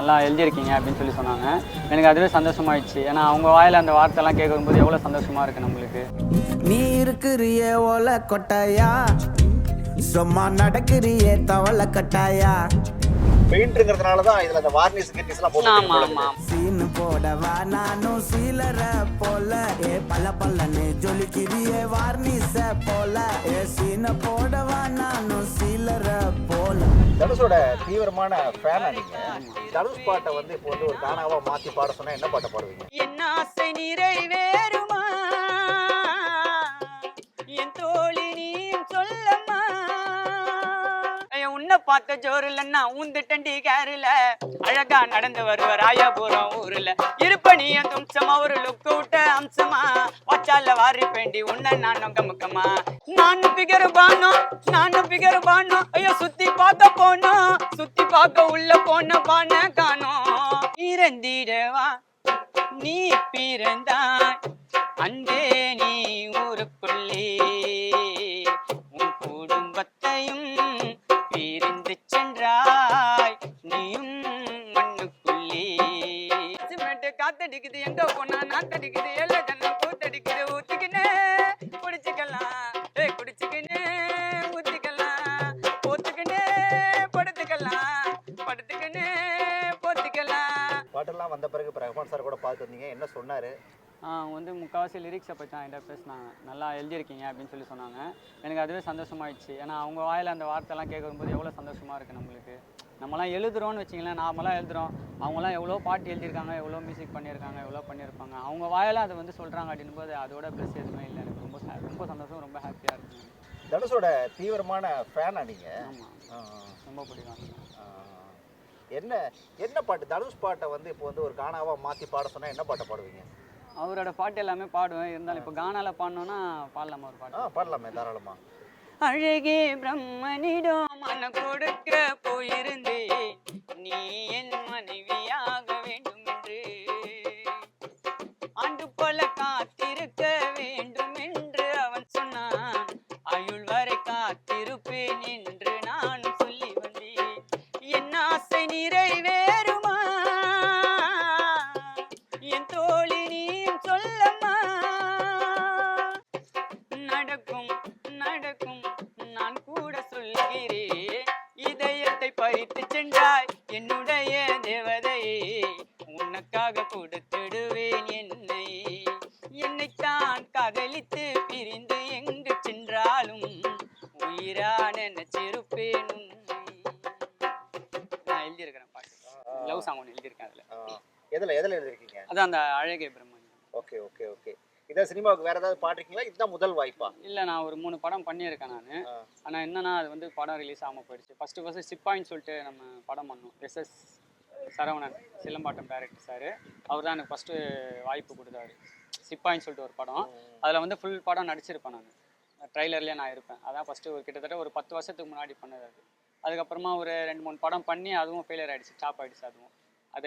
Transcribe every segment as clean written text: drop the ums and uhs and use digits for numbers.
நல்லா எழுதியிருக்கீங்க அப்படின்னு சொல்லி சொன்னாங்க. எனக்கு அதுவே சந்தோஷமாயிடுச்சு. ஏன்னா அவங்க வாயில் அந்த வார்த்தைலாம் கேட்கும்போது எவ்வளோ சந்தோஷமாக இருக்குது நம்மளுக்கு. நீ இருக்கிறிய ஓலை கொட்டாயா, சும்மா நடக்கிறியே தவளை கட்டாயா. பெயிண்ட்ங்கிறதுனால தான் இதுல அந்த வார்னிஷ் கிட்னிஸ்லாம் போட்டு சீனு போடவா நானும் சீலர போல, ஏ பல்ல பல்லன்னு ஜொலிக்கிறியே வார்னிஷ போல, ஏ சீன போடவா நானும் சீலர போல. தனுஷோட தீவிரமான ஃபேனா நீங்க. தனுஷ் பாட்டை வந்து இப்போ வந்து ஒரு கானாவா மாத்தி பாட சொன்னா என்ன பாட்டை பாடுவீங்க? என்ன ஆசை நிறைவேறுமா என் தோழி நீ சொல்லம்மா, உன்னை பார்த்த ஜோருலன்னா ஊந்துட்டண்டி கேருல அழகா நடந்து வருவார் ராயாபுரம் ஊர்ல இருப்பனிய தும்சமா ஒரு லுக்கு விட்ட அம்சமா வச்சால வாரி பேண்டி உன்ன நானும் கமுக்கமா நானும் பிகர் பானோ ஐயோ சுத்தி பார்க்க உள்ள போன பான காணோம் இறந்திடவா நீ பிறந்தாய் அன்பே நீ ஊருக்குள்ளே உன் குடும்பத்தையும் பிரிந்து சென்றாய் நீயும் மண்ணுக்குள்ளே. காத்தடிக்குது எங்க போனா நாத்தடிக்குது எல்லா ஜன்னம் கூத்தடிக்குது ஊத்திக்கினே குடிச்சுக்கலாம் குடிச்சுக்கினே ஊத்திக்கலாம் போத்துக்கினே படுத்துக்கினே போத்திக்கலாம். பாட்டெல்லாம் வந்த பிறகு இப்போ ரஹ்மான் சார் கூட பார்த்து வந்தீங்க, என்ன சொன்னாரு? வந்து முக்கால்வாசி லிரிக்ஸை பற்றி தான் என்கிட்ட பேசினாங்க. நல்லா எழுதியிருக்கீங்க அப்படின்னு சொல்லி சொன்னாங்க. எனக்கு அதுவே சந்தோஷமாயிடுச்சு. ஏன்னா அவங்க வாயில் அந்த வார்த்தைலாம் கேட்கும்போது எவ்வளோ சந்தோஷமாக இருக்குது நம்மளுக்கு. நம்மலாம் எழுதுகிறோன்னு வச்சிங்களேன், நார்மலாக எழுதுகிறோம். அவங்களாம் எவ்வளோ பாட்டு எழுதியிருக்காங்க, எவ்வளோ மியூசிக் பண்ணியிருக்காங்க, எவ்வளோ பண்ணியிருப்பாங்க. அவங்க வாயில் அதை வந்து சொல்கிறாங்க அப்படின்போது அதோட ப்ளஸ் எதுவுமே இல்லை. எனக்கு ரொம்ப சந்தோஷம், ரொம்ப ஹாப்பியாக இருக்குது. தனுஷோட தீவிரமான ஃபேனா நீங்க? ஆமாம், ரொம்ப பிடிக்கும். என்ன பாட்டு தனுஷ் பாட்டை வந்து இப்போ வந்து ஒரு கானாவா மாற்றி பாட சொன்னா என்ன பாட்டை பாடுவீங்க? அவரோட பாட்டு எல்லாமே பாடுவேன். இருந்தாலும் இப்போ கானால பாடணுன்னா பாடலாமா ஒரு பாட்டு? பாடலாமே தாராளமா. அழகே பிரம்மனிடம் மன கொடுக்க போயிருந்தே நீ என் மனைவியாக வேண்டும் என்று ஆண்டு போல காத்திருக்க வேண்டும் என்று அவன் சொன்னான். ஆயுள் வரை காத்திருப்பேன் என்று நான் சொல்லி வந்தேன். என் ஆசை நிறைவேறுமா என் தோழி நீ சொல்லம்மா, நடக்கும் நான் கூட சொல்கிறேன். இதயத்தை பறித்து சென்றாய் என்னுடைய தேவதையே, உனக்காக கொடுத்திடுவேன் என்னைத்தான் காதலித்து பிரிந்து எங்கு சென்றாலும் உயிரான நினைச்சிருப்பேன் உன்னை. நான் எழுதியிருக்கிறேன் பாட்டு, லவ் சாங் ஒன்று எழுதியிருக்கேன். எதில் எழுதிருக்கீங்க? அதான் அந்த அழகே பிரம்மன். ஓகே. இதான் சினிமாவுக்கு வேற ஏதாவது பாடுறீங்களா? இதுதான் முதல் வாய்ப்பா? இல்லை, நான் ஒரு 3 படம் பண்ணியிருக்கேன் நான். ஆனால் என்னன்னா அது வந்து படம் ரிலீஸ் ஆகாமல் போயிடுச்சு. ஃபஸ்ட்டு சிப்பாயின்னு சொல்லிட்டு நம்ம படம் பண்ணோம். எஸ்எஸ் சரவணன் சிலம்பாட்டம் டைரக்டர் சார், அவர் தான் எனக்கு ஃபஸ்ட்டு வாய்ப்பு கொடுத்தாரு. சிப்பாயின்னு சொல்லிட்டு ஒரு படம், அதில் வந்து ஃபுல் படம் நடிச்சிருப்பேன் நான். ட்ரைலர்லேயே நான் இருப்பேன். அதான் ஃபஸ்ட்டு கிட்டத்தட்ட ஒரு 10 வருஷத்துக்கு முன்னாடி பண்ணது அது. அதுக்கப்புறமா ஒரு 2-3 படம் பண்ணி அதுவும் ஃபெயிலியர் ஆகிடுச்சு, ஸ்டாப் ஆகிடுச்சு அதுவும்.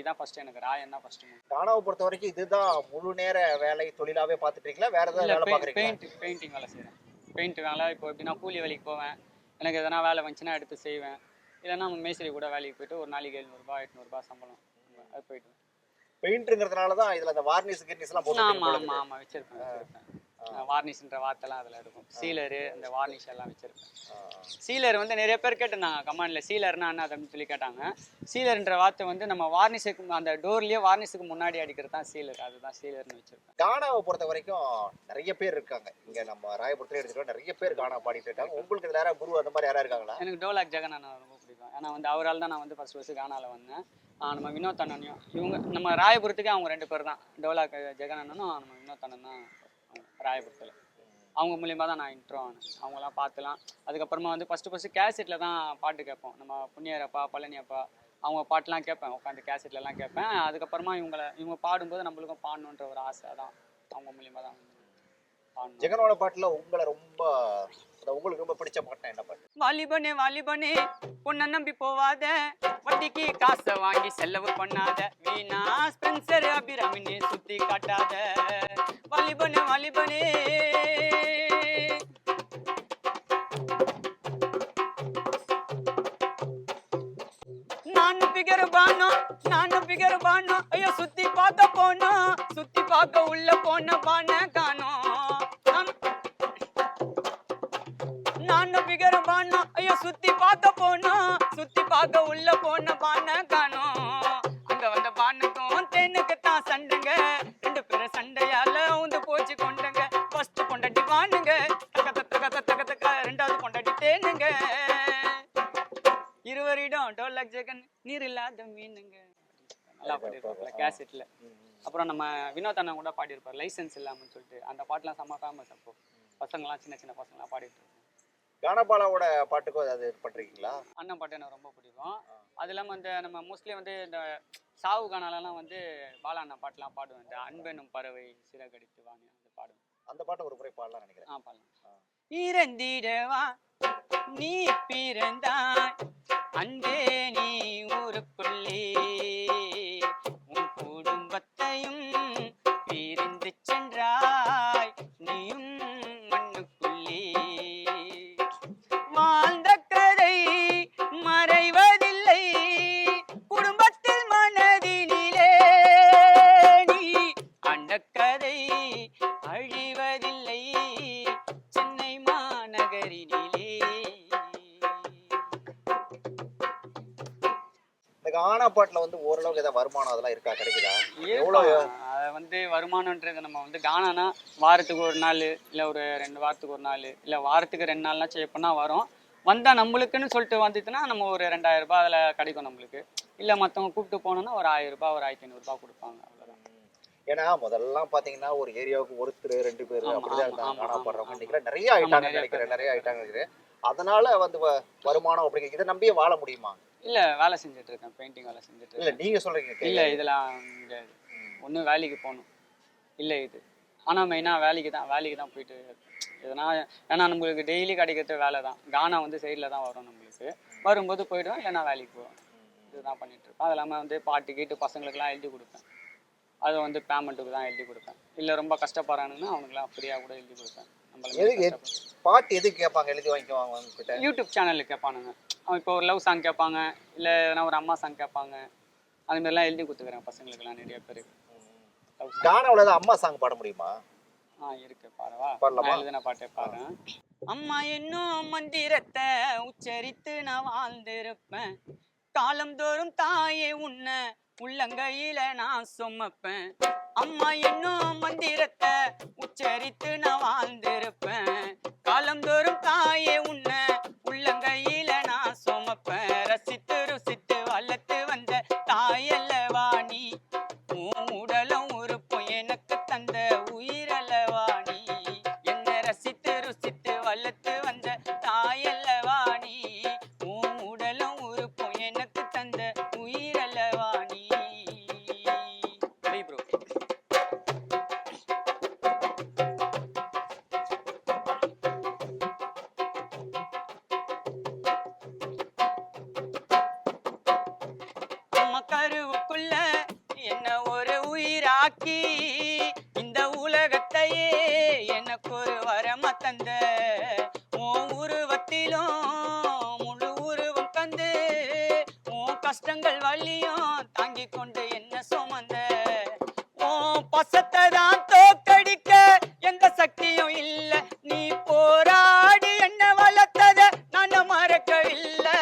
இதான் ஃபஸ்ட்டு எனக்கு ராயன் தான் ஃபஸ்ட்டு. கானாவை பொறுத்த வரைக்கும் இதுதான் முழு நேர வேலை தொழிலாகவே பார்த்துட்டீங்களா? வேற ஏதாவது வேலை பார்க்குறீங்களா? பெயிண்டிங் வேலை செய்கிறேன். பெயிண்ட் வேலை இப்போ எப்படின்னா கூலி வேலைக்கு போவேன். எனக்கு எதனா வேலை வந்துச்சுன்னா எடுத்து செய்வேன். இல்லைன்னா மேஸ்திரி கூட வேலைக்கு போயிட்டு ஒரு நாளைக்கு 700 800 சம்பளம் அது போயிட்டு. பெயிண்ட்ங்கிறதுனால தான் இதில் அந்த வார்னிஷ் கிட்னிஸ்லாம் போட்டு. ஆமாம் வச்சுருப்பேன். வார்னிஷ்ன்ற வார்த்தைலாம் அதில் இருக்கும். சீலரு அந்த வார்னிஷ் எல்லாம் வச்சுருப்பேன். சீலர் வந்து நிறைய பேர் கேட்டிருந்தாங்க கமெண்டில், சீலர்னா என்ன அப்படின்னு சொல்லி கேட்டாங்க. சீலர்ன்ற வார்த்தை வந்து நம்ம வார்னிஷுக்கு அந்த டோர்லேயே வார்னிஷுக்கு முன்னாடி அடிக்கிறது தான் சீலர், அதுதான் சீலர்னு வச்சுருப்பேன். கானாவை பொறுத்த வரைக்கும் நிறைய பேர் இருக்காங்க. இங்கே நம்ம ராயபுரத்தில் எடுத்துக்கிட்டோம், நிறைய பேர் கானா பாடிட்டு இருக்காங்க. உங்களுக்கு இதில் யாராவது குரு அந்த மாதிரி யாராவது இருக்காங்களா? எனக்கு டோலாக் ஜெகன் அண்ணா ரொம்ப பிடிக்கும். ஏன்னா வந்து அவரால் தான் நான் வந்து ஃபஸ்ட்டு கானாவில் வந்தேன். நம்ம வினோத் அண்ணனையும் இவங்க நம்ம ராயபுரத்துக்கு அவங்க 2 பேர் தான். டோலாக் ஜெகன் அண்ணனும் நம்ம வினோத் அண்ணன் தான் ராயபுரத்தில். அவங்க மூலியமாக தான் நான் இன்ட்ரோ ஆனேன். அவங்களாம் பார்த்துலாம். அதுக்கப்புறமா வந்து ஃபஸ்ட்டு கேசட்டில் தான் பாட்டு கேட்போம். நம்ம புண்ணியரப்பா பழனியப்பா அவங்க பாட்டெலாம் கேட்பேன், உட்காந்து கேசட்லலாம் கேட்பேன். அதுக்கப்புறமா இவங்க பாடும்போது நம்மளுக்கும் பாடணுன்ற ஒரு ஆசை தான் அவங்க மூலியமாக தான் பாடணும். ஜெகனோட பாட்டில் உங்களுக்கு ரொம்ப பிடிச்ச பாட்டு என்ன பாட்டு? வாலிபனே பொண்ணை நம்பி போவாத, வட்டிக்கு காசை வாங்கி செலவு பண்ணாத, வீணா ஸ்பென்சர் அபிராமின்னு சுத்தி காட்டாத. வாலிபனே நான் பிகர் பானோம் நானும் பிகர் பானோம் ஐயோ சுத்தி பார்க்க போனோம் சுத்தி பார்க்க உள்ள போன பான காணோம் நானும் பிகர் பானோம் ஐயோ சுத்தி பார்க்க போனோம் சுத்தி பார்க்க உள்ள போன பான காணோம் அங்க வந்த பானுக்கும் தேனுக்கு தான் சண்டைங்க ரெண்டு பேரும் சண்டையால உந்து போச்சு கொண்டுங்க ஃபர்ஸ்ட் பொண்டாட்டி பானுங்க தக்க ரெண்டாவது பொண்டாட்டி தேனுங்க இருவரிடம் டோலக் ஜெகன் நீர் இல்லாத மீனுங்க நல்லா பாடிருப்பாங்க கேசட்ல. அப்புறம் நம்ம வினோத் அண்ணா கூட பாடியிருப்பார் லைசன்ஸ் இல்லாமன்னு சொல்லிட்டு. அந்த பாட்டுலாம் செம்ம ஃபேமஸ். அப்போ பசங்களாம் சின்ன சின்ன பசங்களாம் பாடிட்டு இருப்பாங்க. கானாபாலாவோட பாட்டுக்கும் ஏதாவது பண்றீங்களா? அண்ணன் பாட்டு எனக்கு ரொம்ப பிடிக்கும். அது இல்லாமல் இந்த நம்ம மோஸ்ட்லி வந்து இந்த சாவு கானாலெல்லாம் வந்து பாலா அண்ணா பாட்டுலாம் பாடுவேன். இந்த அன்பெனும் பறவை சிறகடித்து வாங்க அந்த பாடுவேன். அந்த பாட்டை ஒரு முறை பாடலாம் நினைக்கிறேன். பாடலாம். இறந்திடவா நீ பிறந்தாய் அன்பே நீ ஊருக்குள்ளே உன் குடும்பத்தையும் பிரிந்து சென்றாய் நீயும் மண்ணுக்குள்ளே வாழ்ந்த கதை மறைவதில்லை குடும்பத்தில் மனதினிலே நீ அண்ட கதை அழிவதில்லை சென்னை மாநகரினிலே. இந்த கானா பாட்டுல வந்து ஓரளவுக்கு ஏதாவது வருமானம் அதெல்லாம் இருக்கா, கிடைக்குதா? அதை வந்து வருமானன்றது நம்ம வந்து கானானா வாரத்துக்கு ஒரு நாள் இல்லை ஒரு 2 வாரத்துக்கு ஒரு நாள் இல்லை வாரத்துக்கு 2 நாள்லாம் செய்யப்போனா வரும். வந்தால் நம்மளுக்குன்னு சொல்லிட்டு வந்துச்சுன்னா நம்ம ஒரு 2000 ரூபாய் அதில் கிடைக்கும் நம்மளுக்கு. இல்லை மற்றவங்க கூப்பிட்டு போனோன்னா ஒரு 1000 ரூபாய் ஒரு 1500 ரூபாய் கொடுப்பாங்க, அவ்வளோதான். ஏன்னா முதல்லாம் பாத்தீங்கன்னா ஒரு ஏரியாவுக்கு ஒருத்தர் 2 பேர் அப்படிதான் இருந்தாங்க கானா பாடுறவங்க. இன்னைக்கு நிறைய ஆயிட்டாங்க நினைக்கிறேன், நிறைய ஆயிட்டாங்க நினைக்கிறேன். அதனால வந்து வருமானம் அப்படிங்க இதை நம்பியே வாழ முடியுமா? இல்லை வேலை செஞ்சுட்டு இருக்கேன், பெயிண்டிங் வேலை செஞ்சுட்டு இல்ல இருக்கேன். நீங்க சொல்றீங்க இல்லை இதெல்லாம் முடியாது. ஒன்று வேலைக்கு போகணும், இல்லை இது. ஆனால் மெயினாக வேலைக்கு தான் போயிட்டு எதனா. ஏன்னா நம்மளுக்கு டெய்லி கிடைக்கிறது வேலை தான். கானா வந்து சைடில் தான் வரும் நம்மளுக்கு. வரும்போது போயிடுவேன், இல்லைன்னா வேலைக்கு போவேன். இதுதான் பண்ணிட்டு இருப்பேன். அது இல்லாமல் வந்து பாட்டு கீட்டு பசங்களுக்குலாம் எழுதி கொடுப்பேன். அதை வந்து பேமெண்ட்டுக்கு தான் எழுதி கொடுப்பேன். இல்லை ரொம்ப கஷ்டப்படுறானுங்கன்னா அவனுக்குலாம் ஃப்ரீயாக கூட எழுதி கொடுப்பேன். பாட்டு எதுக்கு கேட்பாங்க, எழுதி வாங்கிக்குவாங்க உங்ககிட்ட? யூடியூப் சேனலில் கேட்பானுங்க. அவன் இப்போ ஒரு லவ் சாங் கேட்பாங்க, இல்லை எதனா ஒரு அம்மா சாங் கேட்பாங்க. அதுமாரிலாம் எழுதி கொடுத்துக்கிறேன் பசங்களுக்குலாம் நிறைய பேருக்கு. கானாவில் அம்மா சாங் பாட முடியுமா? இருக்கு, பாடவா? பாடலாமா? எழுதின பாட்டை பாடுறேன். அம்மா என்னும் மந்திரத்தை உச்சரித்து நான் வாழ்ந்திருப்பேன். காலந்தோறும் தாயே உன்ன உள்ளங்கையில நான் சுமப்பேன். அம்மா என்னும் மந்திரத்தை உச்சரித்து நான் வாழ்ந்திருப்பேன். காலந்தோறும் தாயே உன்ன உள்ளங்கையில நான் சுமப்பேன். ரசித்து ருசித்து வளர்த்து வந்த தாயல்லவா நீ. உன் உடலும் உறுப்பும் எனக்கு தந்த உயிரல்லவா நீ. என்ன ரசித்து ருசித்து வளர்த்து வந்த தாயல்லவா நீ. உன் உடலும் உறுப்பும் எனக்கு தந்த உயிரல்லவா நீ. ப்ரோ அம்மா கருவுக்குள்ள என்ன ஒரு உயிராக்கி இந்த உலகத்தையே எனக்கு ஒரு வரமா தந்த. உன் உருவத்திலும் முழு உருவம் தந்து உன் கஷ்டங்கள் வலியும் தாங்கி கொண்டு என்ன சுமந்த. உன் பசத்தை தான் தோக்கடிக்க எந்த சக்தியும் இல்ல. நீ போராடி என்ன வளர்த்தத நான் மறக்கவில்லை.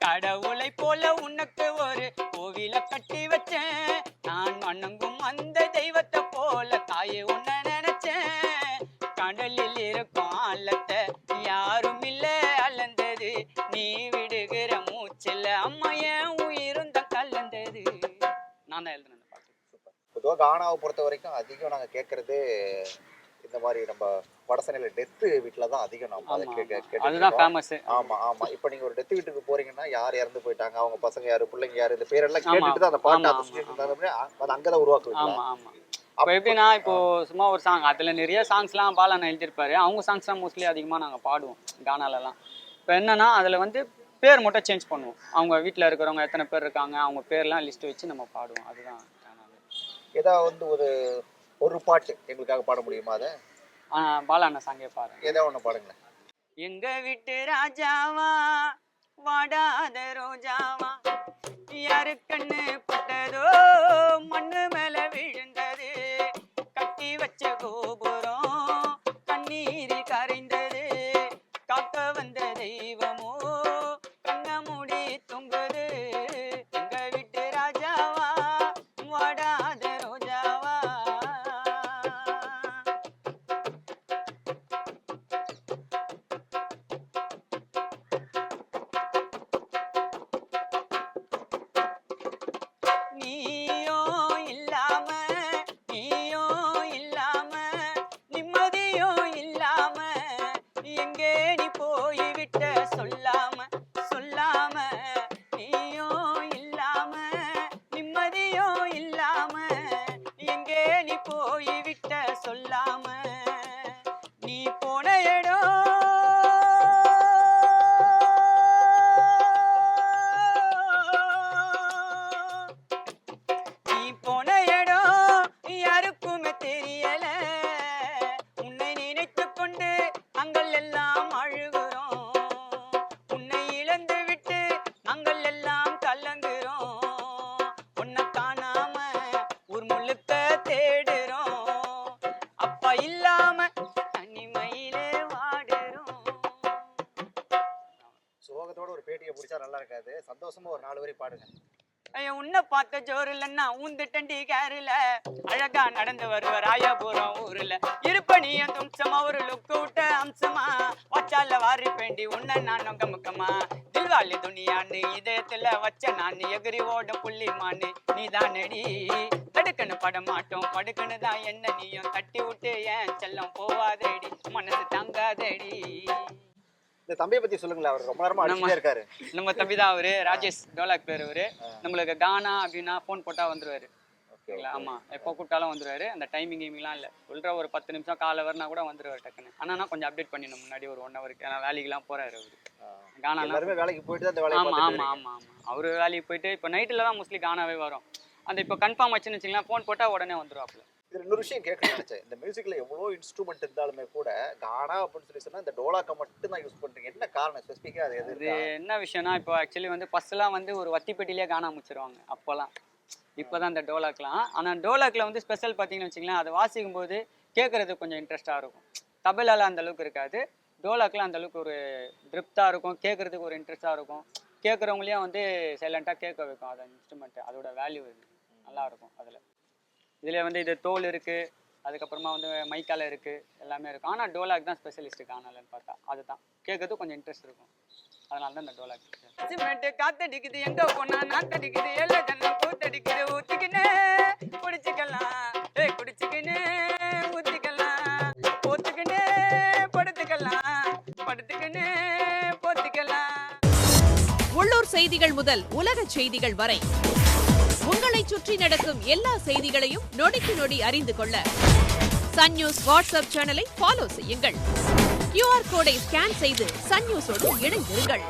கடவுளை போல உனக்கு ஒரு கோவில கட்டி வச்சேன். நான் வணங்கும் அந்த தெய்வத்தை போல தாயே உன்னை நினைச்சேன். கடலில் இருக்கும் ஆழத்தை யாரும் இல்ல அளந்தது. நீ விடுகிற மூச்சில் அம்மா என் உயிரும் தான் கலந்தது. நான் தான் எழுதுனேன் அந்த பாட்டு. பொதுவாக கானாவை பொறுத்த வரைக்கும் அதிகம் நாங்கள் கேட்கறது இந்த மாதிரி நம்ம வடசனையில டெத்து வீட்டில் தான் அதிகம் நம்ம அதை அதுதான் ஃபேமஸ். ஆமா ஆமா. இப்போ நீங்க ஒரு டெத்து வீட்டுக்கு போறீங்கன்னா யார் இறந்து போயிட்டாங்க, அவங்க பசங்க யாரு, பிள்ளைங்க யாரு, இந்த பேரெல்லாம் கேட்டுட்டு தான் அந்த பாட்டு அது அங்கதான் உருவாக்குவீங்க. ஆமா ஆமா. இப்போ எப்படின்னா இப்போ சும்மா ஒரு சாங் அதுல நிறைய சாங்ஸ்லாம் பாலண்ணா எழுதியிருப்பாரு. அவங்க சாங்ஸ்லாம் மோஸ்ட்லி அதிகமாக நாங்கள் பாடுவோம் கானாலலாம். இப்போ என்னன்னா அதில் வந்து பேர் மட்டும் சேஞ்ச் பண்ணுவோம். அவங்க வீட்டில் இருக்கிறவங்க எத்தனை பேர் இருக்காங்க அவங்க பேர்லாம் லிஸ்ட் வச்சு நம்ம பாடுவோம். அதுதான் ஏதாவது வந்து ஒரு பாட்டு எங்களுக்காக பாட முடியுமா? அதை பாலண்ணா சாங்கே பாருங்க. ஏதாவது ஒன்று பாடுங்களேன். எங்க வீட்டு ராஜாவா வாடாத ரோஜாவா யாரு கண்ணு பட்டதோ மண்ணு மேல விழுந்தது கட்டி வச்ச கோபுரம் கண்ணீரில் கரைந்தது காக்க வந்த தெய்வமோ கண்ண மூடி தொங்குது எங்க வீட்டு ராஜாவா வாடாத ரோஜாவா. நீயோ இல்லாம நீயோ இல்லாம நிம்மதியோ இல்லாம எங்கே நீ போய்விட்ட சொல்லாம சொல்லாம நீயோ இல்லாம நிம்மதியோ இல்லாம எங்கே நீ போய்விட்ட சொல்லாம நீ போன இடம் நீ போன இடம் யாருக்குமே தெரியல உன்னை நினைத்து கொண்டு நாங்கள் எல்லாம் அழுகிறோம் உன்னை இழந்து விட்டு நாங்கள் எல்லாம் கலங்குறோம் உன்னை காணாம ஊர் முழுக்க தேடுறோம் அப்பா இல்லாம தனிமையிலே வாடுறோம். சோகத்தோட ஒரு பேட்டியை பிடிச்சா நல்லா இருக்காது, சந்தோஷமா ஒரு 4 வரி பாடுங்க. ஐயோ உன்னை பார்த்த ஜோர் இல்லைன்னா ஊந்துட்டண்டி கேருல அழகா நடந்து வருவ ராயபுரம் ஊர்ல இருப்பனிய தும்சமா ஒரு லுக்கு விட்ட அம்சமா வச்சால வாரி பேண்டி உன்னை நான் நொங்க முக்கமா தில்வாலி துணியாண்டு இதயத்துல வச்ச நான் எகிரி ஓட புள்ளி மான்னு நீ தானடி தடுக்கன்னு படமாட்டோம் படுக்கன்னு தான் என்ன நீயும் தட்டி விட்டு ஏன் செல்லம் போவாதேடி மனசு தாங்காதேடி. இந்த தம்பியை பத்தி சொல்லுங்களேன், அவர் ரொம்ப நேரமா அடிச்சுட்டே இருக்காரு. நம்ம தம்பி தான் அவரு, ராஜேஷ் டோலாக் பேர் அவரு. நம்மளுக்கு கானா அப்படின்னா ஃபோன் போட்டா வந்துருவாரு. ஓகேங்களா? ஆமா, எப்போ கூப்பிட்டாலும் வந்துருவாரு. அந்த டைமிங் கிமிங்லாம் இல்லை, சொல்ற ஒரு 10 நிமிஷம் காலை வரனா கூட வந்துருவாரு டக்குன்னு. ஆனா கொஞ்சம் அப்டேட் பண்ணிடணும் முன்னாடி ஒரு 1 ஹவருக்கு, ஏன்னா வேலைக்கெல்லாம் போறாரு அவரு. கானா எல்லாருமே வேலைக்கு போயிட்டு தான் இந்த வேலையை ஆமா பார்த்துட்டு ஆமா ஆமா ஆமா அவரு வேலைக்கு போயிட்டு இப்போ நைட்டில் தான் மோஸ்ட்லி கானாவே வரும். அந்த இப்போ கன்ஃபார்ம் ஆச்சுன்னு வச்சுங்களேன், ஃபோன் போட்டா உடனே வந்துருவாப்புல. இதுல இன்னொரு விஷயம் கேட்க நினைச்சேன், இந்த மியூசிக்ல எவ்வளவு இன்ஸ்ட்ருமெண்ட் இருந்தாலுமே கூட கானா அப்படின்னு சொல்லி சொன்னா இந்த டோலாக்கை மட்டும் தான் யூஸ் பண்றீங்க, என்ன காரணம் ஸ்பெசிஃபிக்கா? அது எது இது என்ன விஷயம்னா, இப்போ ஆக்சுவலி வந்து ஃபர்ஸ்ட்லாம் வந்து ஒரு வத்திப்பெட்டிலே கானா முடிச்சிருவாங்க அப்போல்லாம். இப்போதான் இந்த டோலாக்லாம். ஆனால் டோலாக்ல வந்து ஸ்பெஷல் பார்த்தீங்கன்னு வச்சுங்களேன், அதை வாசிக்கும் போது கேட்கறதுக்கு கொஞ்சம் இன்ட்ரெஸ்டாக இருக்கும். தபலால அந்த அளவுக்கு இருக்காது, டோலாக்லாம் அந்த அளவுக்கு ஒரு திருப்தாக இருக்கும், கேட்கறதுக்கு ஒரு இன்ட்ரெஸ்டாக இருக்கும். கேட்குறவங்களையும் வந்து சைலண்டாக கேட்க வைக்கும். அது இன்ஸ்ட்ருமெண்ட் அதோட வேல்யூ நல்லா இருக்கும். அதில் இதில் வந்து இது தோல் இருக்குது, அதுக்கப்புறமா வந்து மைக்கால இருக்குது, எல்லாமே இருக்கும். ஆனால் டோலாக் தான் ஸ்பெஷலிஸ்ட்டு காணலன்னு பார்த்தா. அதுதான் கேட்கறதுக்கு கொஞ்சம் இன்ட்ரெஸ்ட் இருக்கும், அதனால தான் இந்த டோலாக். சிமெண்ட் காத்தடிக்குது எங்க போனா நாத்தடிக்குது எல்லா ஜன்னம் கூத்தடிக்குது ஊத்திக்கின்னு குடிச்சுக்கலாம் குடிச்சுக்கின்னு ஊத்திக்கலாம் ஊத்துக்கின்னு படுத்துக்கலாம் படுத்துக்கின்னு போத்திக்கலாம். உள்ளூர் செய்திகள் முதல் உலக செய்திகள் வரை உங்களை சுற்றி நடக்கும் எல்லா செய்திகளையும் நொடிக்கு நொடி அறிந்து கொள்ள சன் நியூஸ் வாட்ஸ்அப் சேனலை ஃபாலோ செய்யுங்கள். QR கோடை ஸ்கேன் செய்து சன் நியூஸோடு இணைந்திருங்கள்.